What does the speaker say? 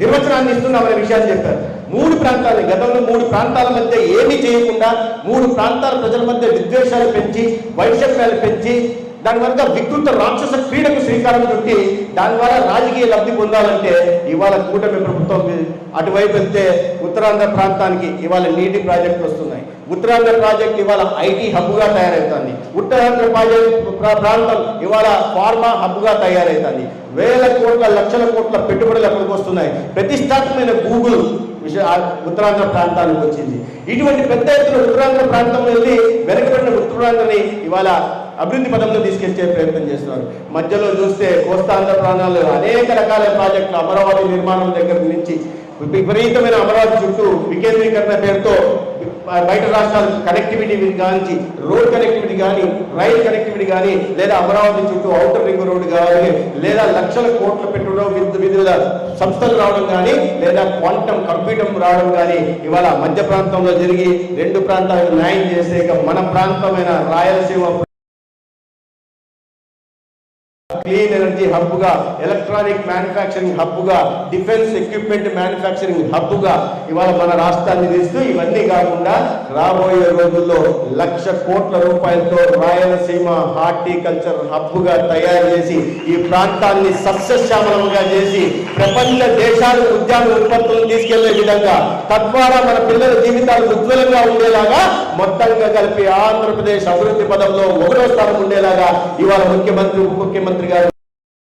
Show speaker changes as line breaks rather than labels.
నిర్వచనాన్ని ఇస్తున్నామనే విషయాన్ని చెప్పారు. 3 ప్రాంతాలు, గతంలో 3 ప్రాంతాల మధ్య ఏమీ చేయకుండా 3 ప్రాంతాల ప్రజల మధ్య విద్వేషాలు పెంచి, వైషమ్యాలు పెంచి, దాని వల్ల వికృత రాక్షస క్రీడకు శ్రీకారం చుట్టి దాని ద్వారా రాజకీయ లబ్ధి పొందాలంటే ఇవాళ కూటమి ప్రభుత్వం అటువైపు వెళ్తే ఉత్తరాంధ్ర ప్రాంతానికి ఇవాళ నీటి ప్రాజెక్టులు వస్తున్నాయి. ఉత్తరాంధ్ర ప్రాజెక్ట్ ఇవాళ ఐటీ హబ్గా తయారవుతుంది. ఉత్తరాంధ్ర ప్రాంతం ఇవాళ ఫార్మా హబ్గా తయారవుతుంది. వేల కోట్ల లక్షల కోట్ల పెట్టుబడులు అక్కడికి వస్తున్నాయి. ప్రతిష్టాత్మకమైన గూగుల్ ఉత్తరాంధ్ర ప్రాంతానికి వచ్చింది. ఇటువంటి పెద్ద ఎత్తున ఉత్తరాంధ్ర ప్రాంతం వెళ్ళి వెనకబడిన ఉత్తరాంధ్రని ఇవాళ అభివృద్ధి పదంలో తీసుకెళ్లే ప్రయత్నం చేస్తున్నారు. మధ్యలో చూస్తే కోస్తాంధ్ర ప్రాంతాల్లో అనేక రకాల ప్రాజెక్టులు, అమరావతి నిర్మాణం దగ్గర నుంచి విపరీతమైన అమరావతి చుట్టూ వికేంద్రీకరణ పేరుతో బయట రాష్ట్రాల కనెక్టివిటీ కానీ, రోడ్ కనెక్టివిటీ కానీ, రైల్ కనెక్టివిటీ కానీ, లేదా అమరావతి చుట్టూ ఔటర్ రింగ్ రోడ్ కానీ, లేదా లక్షల కోట్ల పెట్టుబడి వివిధ సంస్థలు రావడం కానీ, లేదా క్వాంటమ్ కంప్యూటర్ రావడం కానీ ఇవాళ మధ్య ప్రాంతంలో జరిగి 2 ప్రాంతాలకు న్యాయం చేసే మన ప్రాంతమైన రాయలసీమ క్లీన్ ఎనర్జీ హబ్గా, ఎలక్ట్రానిక్ మ్యానుఫ్యాక్చరింగ్ హబ్గా, డిఫెన్స్ ఎక్విప్మెంట్ మ్యానుఫ్యాక్చరింగ్ హబ్గా ఇవాళ మన రాష్ట్రాన్ని తీస్తూ, ఇవన్నీ కాకుండా రాబోయే రోజుల్లో 1,00,000 కోట్ల రూపాయలతో రాయలసీమ హార్టికల్చర్ హబ్గా తయారు చేసి ఈ ప్రాంతాన్ని సస్యశ్యామలంగా చేసి ప్రపంచ దేశాల ఉద్యాన ఉత్పత్తులను తీసుకెళ్లే విధంగా, తద్వారా మన పిల్లల జీవితాలు ఉజ్వలంగా ఉండేలాగా మొత్తంగా కలిపి ఆంధ్రప్రదేశ్ అభివృద్ధి పదంలో 1వ స్థానం ఉండేలాగా ఇవాళ ముఖ్యమంత్రి, ఉప ముఖ్యమంత్రి